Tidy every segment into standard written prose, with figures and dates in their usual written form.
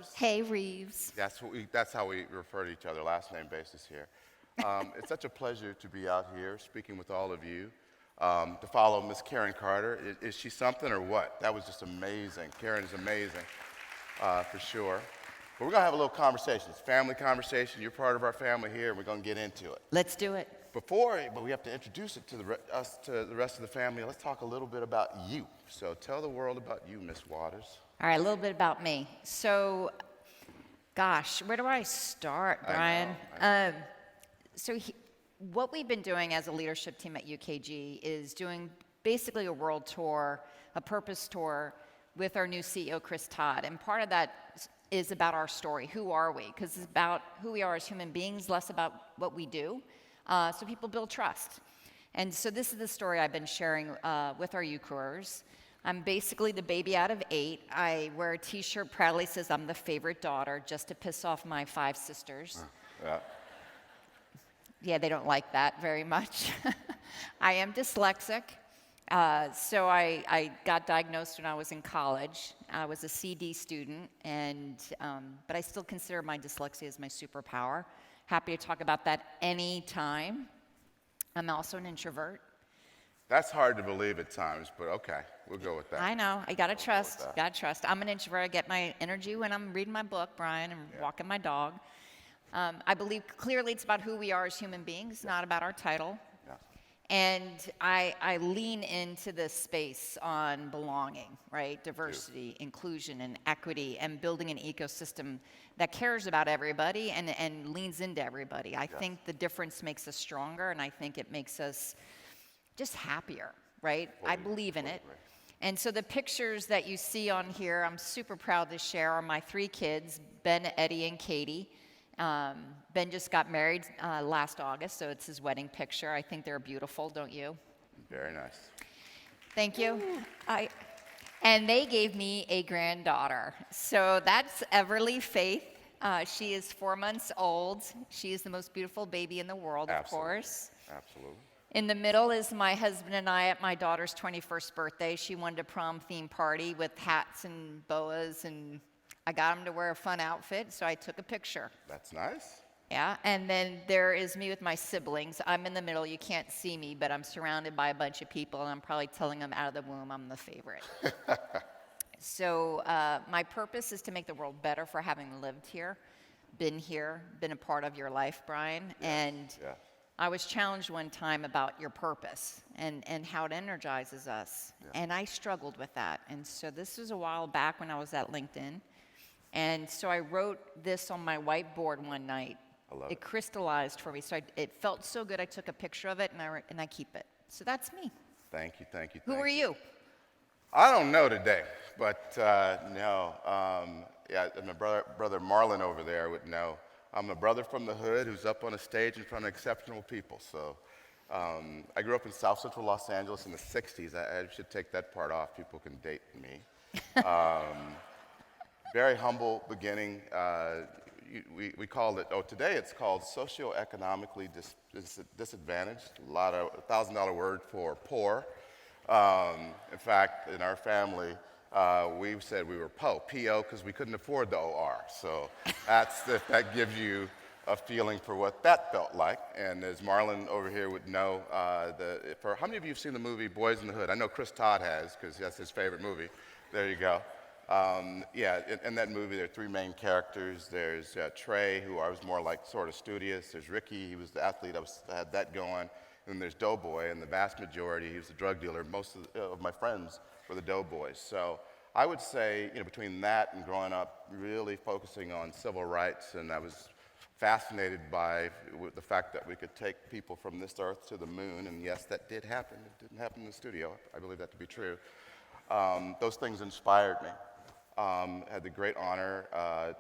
Wadors. Hey, Reaves. That's how we refer to each other, last name basis here. It's such a pleasure to be out here speaking with all of you. To follow Miss Karen Carter. Is she something or what? That was just amazing. Karen is amazing, for sure. But we're going to have a little conversation. It's a family conversation. You're part of our family here, and we're going to get into it. Let's do it. But we have to introduce it to the rest of the family. Let's talk a little bit about you. So tell the world about you, Miss Wadors. All right, a little bit about me. So, gosh, where do I start, Brian? What we've been doing as a leadership team at UKG is doing basically a world tour, a purpose tour with our new CEO, Chris Todd. And part of that is about our story. Who are we? Because it's about who we are as human beings, less about what we do. So people build trust. And so this is the story I've been sharing with our UCORers. I'm basically the baby out of 8. I wear a t-shirt proudly says I'm the favorite daughter just to piss off my 5 sisters. Yeah. Yeah, they don't like that very much. I am dyslexic. So I got diagnosed when I was in college. I was a CD student, but I still consider my dyslexia as my superpower. Happy to talk about that anytime. I'm also an introvert. That's hard to believe at times, but okay, we'll go with that. I know. I gotta trust. Gotta trust. I'm an introvert. I get my energy when I'm reading my book, Brian, and walking my dog. I believe clearly it's about who we are as human beings, not about our title. Yeah. And I lean into this space on belonging, right? Diversity, inclusion, and equity, and building an ecosystem that cares about everybody and leans into everybody. I think the difference makes us stronger, and I think it makes us just happier, right? I believe in it. And so the pictures that you see on here, I'm super proud to share, are my 3 kids, Ben, Eddie, and Katie. Ben just got married last August, so it's his wedding picture. I think they're beautiful, don't you? Very nice. Thank you. And they gave me a granddaughter. So that's Everly Faith. She is 4 months old. She is the most beautiful baby in the world, of course. Absolutely. In the middle is my husband and I at my daughter's 21st birthday. She wanted a prom-themed party with hats and boas, and I got him to wear a fun outfit, so I took a picture. That's nice. Yeah, and then there is me with my siblings. I'm in the middle. You can't see me, but I'm surrounded by a bunch of people, and I'm probably telling them out of the womb I'm the favorite. So my purpose is to make the world better for having lived here, been a part of your life, Brian. Yes. I was challenged one time about your purpose and how it energizes us. Yeah. And I struggled with that. And so this was a while back when I was at LinkedIn. And so I wrote this on my whiteboard one night. I love it crystallized for me. So it felt so good. I took a picture of it and I keep it. So that's me. Thank you. Who are you? I don't know today, but no. My brother Marlon over there would know. I'm a brother from the hood who's up on a stage in front of exceptional people. So I grew up in South Central Los Angeles in the 60s. I should take that part off. People can date me. Very humble beginning. We called it, today it's called socioeconomically disadvantaged. $1,000 word for poor. In fact, in our family, we said we were P.O., because we couldn't afford the O.R. So that gives you a feeling for what that felt like. And as Marlon over here would know, for how many of you have seen the movie Boys in the Hood? I know Chris Todd has, because that's his favorite movie. There you go. In that movie, there are 3 main characters. There's Trey, who I was more like sort of studious. There's Ricky, he was the athlete, I had that going. And then there's Doughboy, and the vast majority, he was the drug dealer. Most of my friends were the Doughboys. So I would say, between that and growing up really focusing on civil rights, and I was fascinated by the fact that we could take people from this earth to the moon, and yes, that did happen. It didn't happen in the studio. I believe that to be true. Those things inspired me. Had the great honor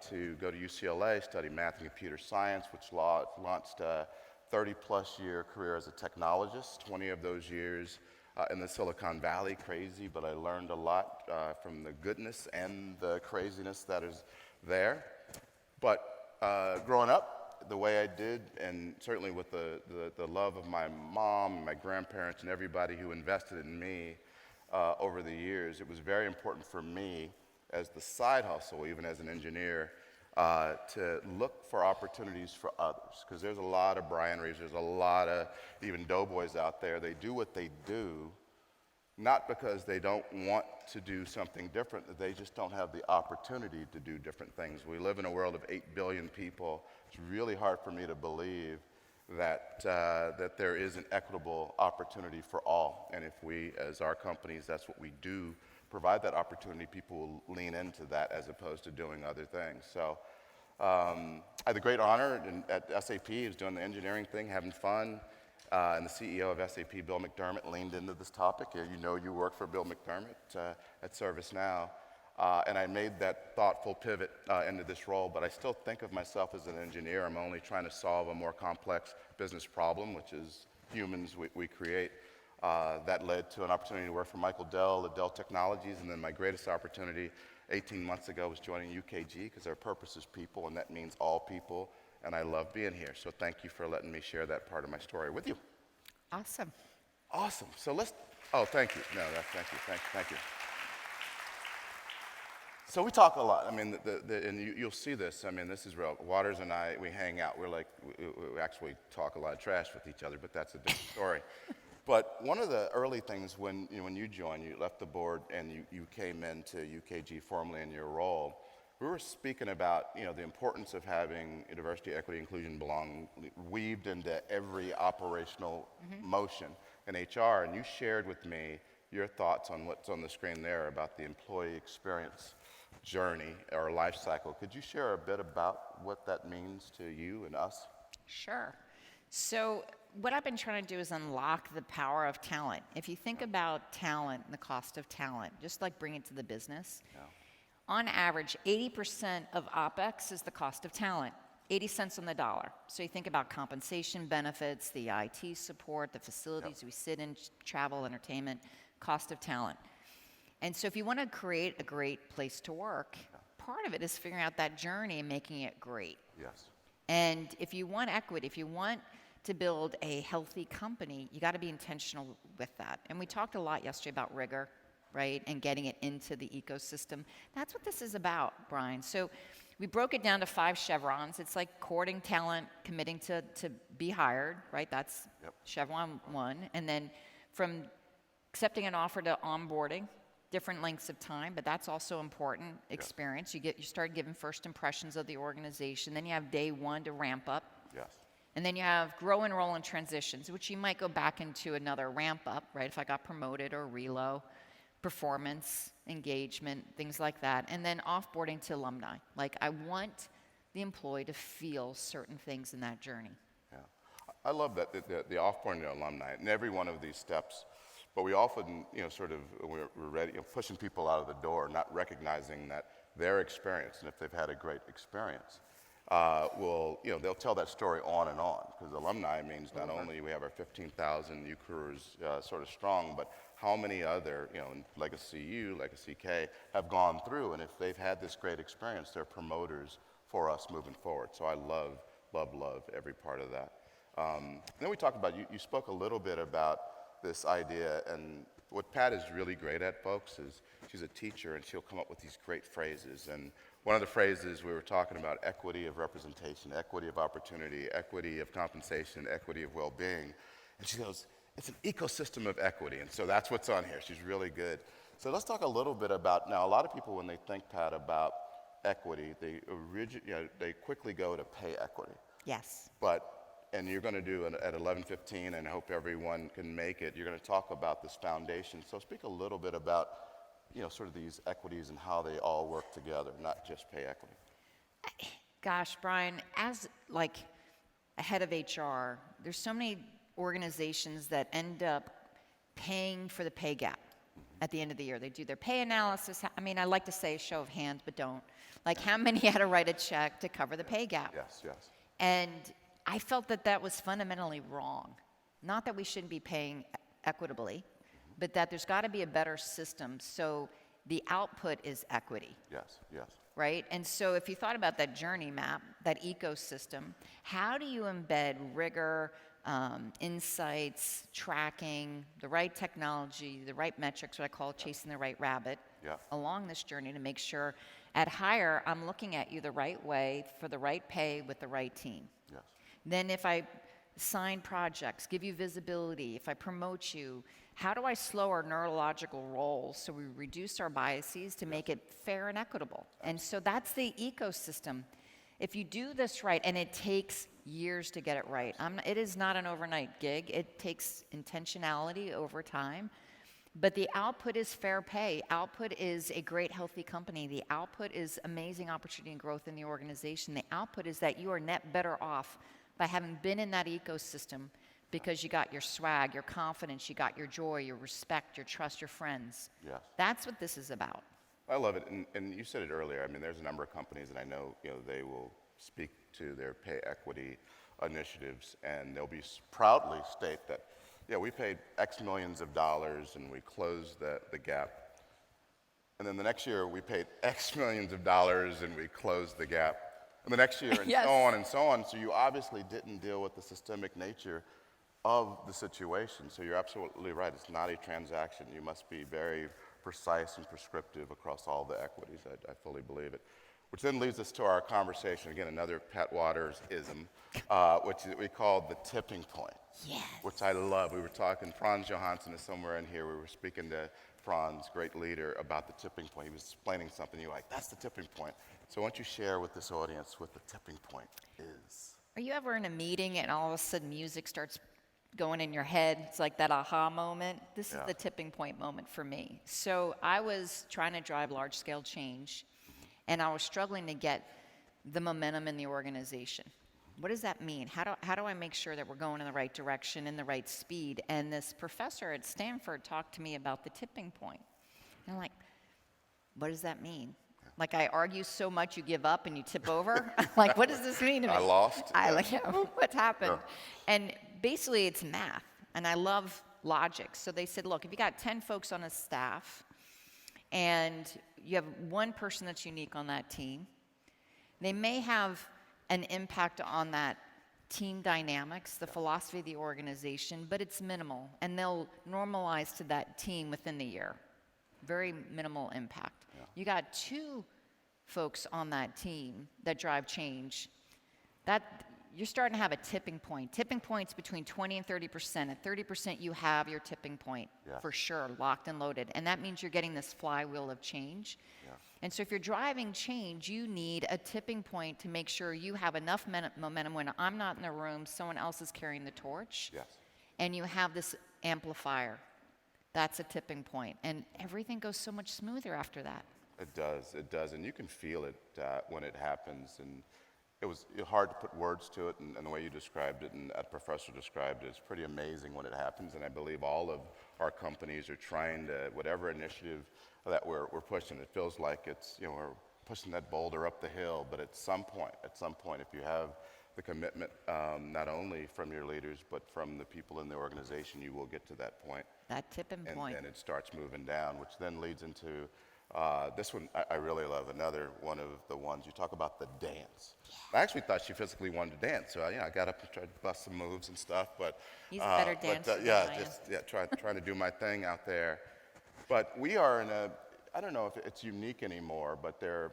to go to UCLA, study math and computer science, which launched a 30-plus year career as a technologist, 20 of those years in the Silicon Valley. Crazy, but I learned a lot from the goodness and the craziness that is there. But growing up the way I did, and certainly with the love of my mom and my grandparents and everybody who invested in me over the years, it was very important for me as the side hustle, even as an engineer, to look for opportunities for others. Because there's a lot of Brian Reaves, there's a lot of even doughboys out there. They do what they do, not because they don't want to do something different, they just don't have the opportunity to do different things. We live in a world of 8 billion people. It's really hard for me to believe that there is an equitable opportunity for all. And if we, as our companies, that's what we do, provide that opportunity, people will lean into that as opposed to doing other things. So I had the great honor at SAP, I was doing the engineering thing, having fun, and the CEO of SAP, Bill McDermott, leaned into this topic. You know you work for Bill McDermott at ServiceNow. And I made that thoughtful pivot into this role, but I still think of myself as an engineer. I'm only trying to solve a more complex business problem, which is humans we create. That led to an opportunity to work for Michael Dell at Dell Technologies, and then my greatest opportunity 18 months ago was joining UKG, because our purpose is people, and that means all people, and I love being here. So thank you for letting me share that part of my story with you. Awesome. Awesome. So thank you. Thank you. So we talk a lot. I mean, and you'll see this. I mean, this is real. Wadors and I, we hang out. We actually talk a lot of trash with each other, but that's a different story. But one of the early things when you joined, you left the board and you came into UKG formally in your role, we were speaking about the importance of having diversity, equity, inclusion, belonging weaved into every operational motion in HR. And you shared with me your thoughts on what's on the screen there about the employee experience journey or life cycle. Could you share a bit about what that means to you and us? Sure. So what I've been trying to do is unlock the power of talent. If you think about talent and the cost of talent, just like bring it to the business, on average, 80% of OpEx is the cost of talent, 80 cents on the dollar. So you think about compensation, benefits, the IT support, the facilities we sit in, travel, entertainment, cost of talent. And so if you want to create a great place to work, part of it is figuring out that journey and making it great. Yes. And if you want equity, if you want to build a healthy company, you got to be intentional with that. And we talked a lot yesterday about rigor, right, and getting it into the ecosystem. That's what this is about, Brian. So we broke it down to 5 chevrons. It's like courting talent, committing to be hired, right? That's chevron 1. And then from accepting an offer to onboarding, different lengths of time, but that's also important experience. You start giving first impressions of the organization. Then you have day 1 to ramp up. Yes. And then you have grow and roll and transitions, which you might go back into another ramp up, right? If I got promoted or relo, performance, engagement, things like that. And then offboarding to alumni. Like I want the employee to feel certain things in that journey. Yeah. I love that, the offboarding to alumni in every one of these steps. But we often, we're ready, pushing people out of the door, not recognizing that their experience, and if they've had a great experience, they'll tell that story on and on. Because alumni means not only we have our 15,000 new careers sort of strong, but how many other, Legacy U, Legacy K, have gone through, and if they've had this great experience, they're promoters for us moving forward. So I love every part of that. Then we talked about, you spoke a little bit about this idea, and what Pat is really great at, folks, is she's a teacher and she'll come up with these great phrases. And one of the phrases we were talking about, equity of representation, equity of opportunity, equity of compensation, equity of well-being. And she goes, it's an ecosystem of equity. And so that's what's on here. She's really good. So let's talk a little bit about, now a lot of people when they think, Pat, about equity, they quickly go to pay equity. Yes. And you're going to do at 11:15, and I hope everyone can make it. You're going to talk about this foundation. So speak a little bit about, sort of these equities and how they all work together, not just pay equity. Gosh, Brian, as like a head of HR, there's so many organizations that end up paying for the pay gap at the end of the year. They do their pay analysis. I mean, I like to say show of hands, but don't. Like how many had to write a check to cover the pay gap? Yes. And I felt that was fundamentally wrong. Not that we shouldn't be paying equitably, but that there's got to be a better system so the output is equity. Yes. Right? And so if you thought about that journey map, that ecosystem, how do you embed rigor, insights, tracking, the right technology, the right metrics, what I call chasing the right rabbit, Yeah. along this journey to make sure at hire, I'm looking at you the right way for the right pay with the right team. Yes. Then if I assign projects, give you visibility, if I promote you, how do I slow our neurological roles so we reduce our biases to make it fair and equitable? And so that's the ecosystem. If you do this right, and it takes years to get it right, it is not an overnight gig. It takes intentionality over time. But the output is fair pay. Output is a great, healthy company. The output is amazing opportunity and growth in the organization. The output is that you are net better off by having been in that ecosystem because you got your swag, your confidence, you got your joy, your respect, your trust, your friends. Yes. That's what this is about. I love it, and you said it earlier. I mean, there's a number of companies, and I know they will speak to their pay equity initiatives, and they'll proudly state that, yeah, we paid X millions of dollars, and we closed the gap. And then the next year, we paid X millions of dollars, and we closed the gap. And the next year, and Yes. so on and so on. So you obviously didn't deal with the systemic nature of the situation. So you're absolutely right. It's not a transaction. You must be very precise and prescriptive across all the equities. I fully believe it. Which then leads us to our conversation. Again, another Pat Wadors-ism, which we call the tipping point. Yes. Which I love. We were talking, Franz Johansson is somewhere in here. We were speaking to Franz, great leader, about the tipping point. He was explaining something. You're like, that's the tipping point. So why don't you share with this audience what the tipping point is? Are you ever in a meeting and all of a sudden music starts going in your head? It's like that aha moment. This is the tipping point moment for me. So I was trying to drive large-scale change, and I was struggling to get the momentum in the organization. What does that mean? How do I make sure that we're going in the right direction, in the right speed? And this professor at Stanford talked to me about the tipping point. And I'm like, what does that mean? Like, I argue so much you give up and you tip over? Like, what does this mean to me? I lost. What's happened? And basically, it's math. And I love logic. So they said, look, if you got 10 folks on a staff and you have one person that's unique on that team, they may have an impact on that team dynamics, the philosophy of the organization, but it's minimal. And they'll normalize to that team within the year. Very minimal impact. You got 2 folks on that team that drive change. You're starting to have a tipping point. Tipping points between 20 and 30%. At 30%, you have your tipping point for sure, locked and loaded. And that means you're getting this flywheel of change. And so if you're driving change, you need a tipping point to make sure you have enough momentum when I'm not in the room, someone else is carrying the torch. And you have this amplifier. That's a tipping point. And everything goes so much smoother after that. It does, and you can feel it when it happens. And it was hard to put words to it, and the way you described it and that professor described it, it's pretty amazing when it happens. And I believe all of our companies are trying to, whatever initiative that we're pushing, it feels like it's, we're pushing that boulder up the hill. But at some point, if you have the commitment, not only from your leaders, but from the people in the organization, you will get to that point. That tipping point. And it starts moving down, which then leads into this one. I really love another one of the ones you talk about, the dance. I actually thought she physically wanted to dance, so I got up and tried to bust some moves and stuff. But he's a better dancer than I am. trying to do my thing out there. But we are in a, I don't know if it's unique anymore, but they're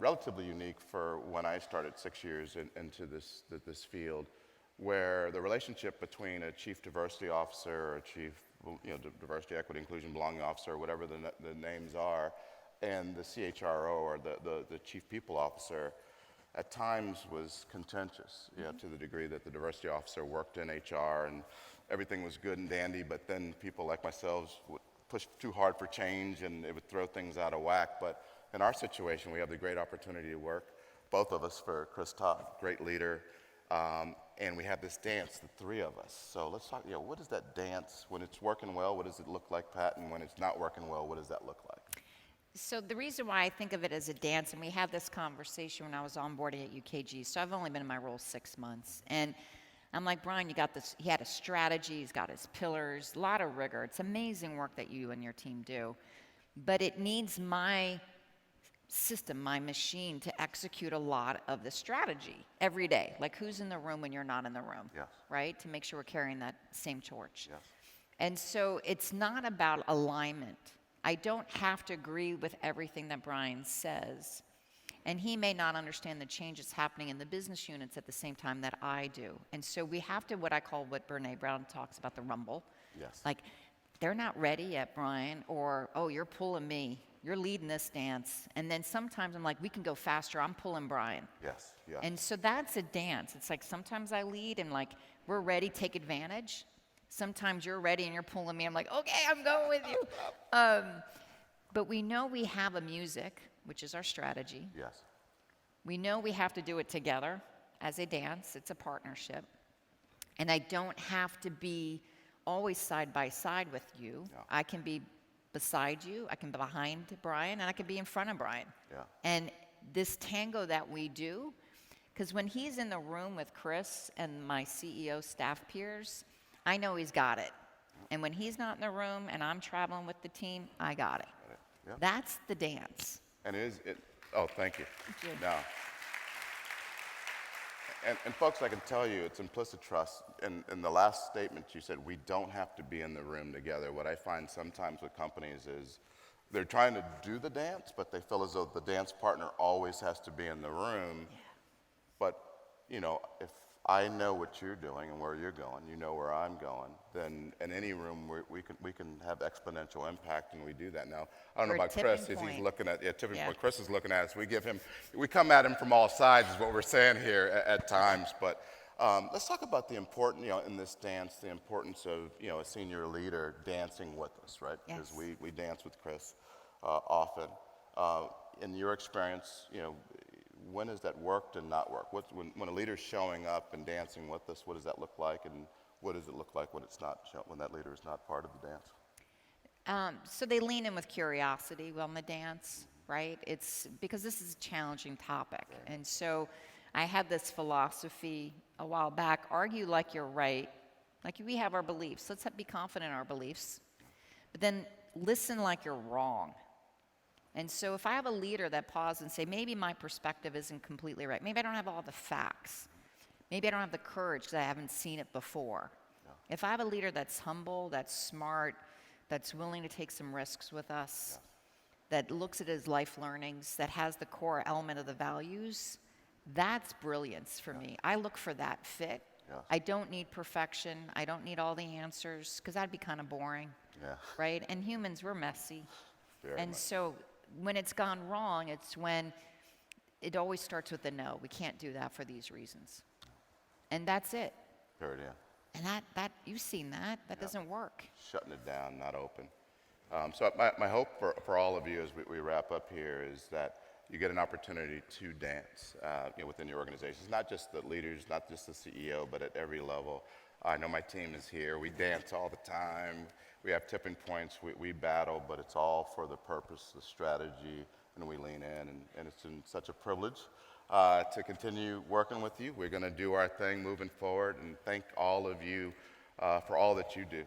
relatively unique for when I started 6 years into this field, where the relationship between a chief diversity officer or a chief diversity, equity, inclusion, belonging officer, whatever the names are, and the CHRO or the chief people officer, at times was contentious, to the degree that the diversity officer worked in HR and everything was good and dandy, but then people like myself would push too hard for change and it would throw things out of whack. But in our situation, we have the great opportunity to work, both of us, for Chris Todd, great leader, and we have this dance, the 3 of us. So let's talk, what is that dance? When it's working well, what does it look like, Pat? And when it's not working well, what does that look like? So the reason why I think of it as a dance, and we had this conversation when I was onboarding at UKG, so I've only been in my role 6 months. And I'm like, Brian, you got this, he had a strategy, he's got his pillars, a lot of rigor. It's amazing work that you and your team do. But it needs my system, my machine, to execute a lot of the strategy every day. Like, who's in the room when you're not in the room, right? To make sure we're carrying that same torch. And so it's not about alignment. I don't have to agree with everything that Brian says. And he may not understand the changes happening in the business units at the same time that I do. And so we have to, what Brene Brown talks about, the rumble. Yes. Like, they're not ready yet, Brian, or, oh, you're pulling me. You're leading this dance. And then sometimes I'm like, we can go faster. I'm pulling Brian. Yes. Yes. And so that's a dance. It's like sometimes I lead and like, we're ready, take advantage. Sometimes you're ready and you're pulling me. I'm like, okay, I'm going with you. But we know we have a music, which is our strategy. Yes. We know we have to do it together as a dance. It's a partnership. And I don't have to be always side by side with you. Yeah. I can be beside you. I can be behind Brian, and I can be in front of Brian. Yeah. And this tango that we do, because when he's in the room with Chris and my CEO staff peers, I know he's got it. And when he's not in the room and I'm traveling with the team, I got it. Yeah. That's the dance. And oh, thank you. Thank you. No. And folks, I can tell you, it's implicit trust. In the last statement, you said we don't have to be in the room together. What I find sometimes with companies is they're trying to do the dance, but they feel as though the dance partner always has to be in the room. Yeah. But, you know, if I know what you're doing and where you're going, you know where I'm going, then in any room we can have exponential impact, and we do that now. I don't know Or a about Chris, tipping if he's point. looking at, tipping Yeah. point. Chris is looking at us. We come at him from all sides is what we're saying here at times. But let's talk about the important, in this dance, the importance of, a senior leader dancing with us, right? Because Yes. we dance with Chris often. In your experience, when has that worked and not worked? When a leader's showing up and dancing with us, what does that look like, and what does it look like when when that leader is not part of the dance? So they lean in with curiosity on the dance, right? It's because this is a challenging topic. Right. And so I had this philosophy a while back, argue like you're right. Like we have our beliefs. Let's be confident in our beliefs. But then listen like you're wrong. And so if I have a leader that pauses and say, maybe my perspective isn't completely right. Maybe I don't have all the facts. Maybe I don't have the courage because I haven't seen it before. Yeah. If I have a leader that's humble, that's smart, that's willing to take some risks with us, that looks at his life learnings, that has the core element of the values, that's brilliance for me. I look for that fit. Yes. I don't need perfection. I don't need all the answers because that'd be kind of boring, Yeah. right? And humans, we're messy. Very And much. so when it's gone wrong, it's when it always starts with a no. We can't do that for these reasons. And that's it. Period, yeah. And that you've seen that. That doesn't work. Shutting it down, not open. So my hope for all of you as we wrap up here is that you get an opportunity to dance within your organizations, not just the leaders, not just the CEO, but at every level. I know my team is here. We dance all the time. We have tipping points. We battle, but it's all for the purpose, the strategy, and we lean in. And it's been such a privilege to continue working with you. We're going to do our thing moving forward, and thank all of you for all that you do.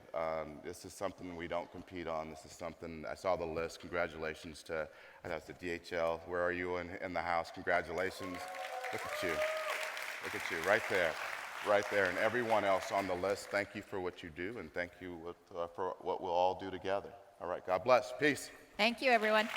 This is something we don't compete on. This is something, I saw the list. Congratulations to, I know it's the DHL. Where are you in the house? Congratulations. Look at you. Look at you, right there. Right there, and everyone else on the list, thank you for what you do, and thank you for what we'll all do together. All right, God bless. Peace. Thank you, everyone.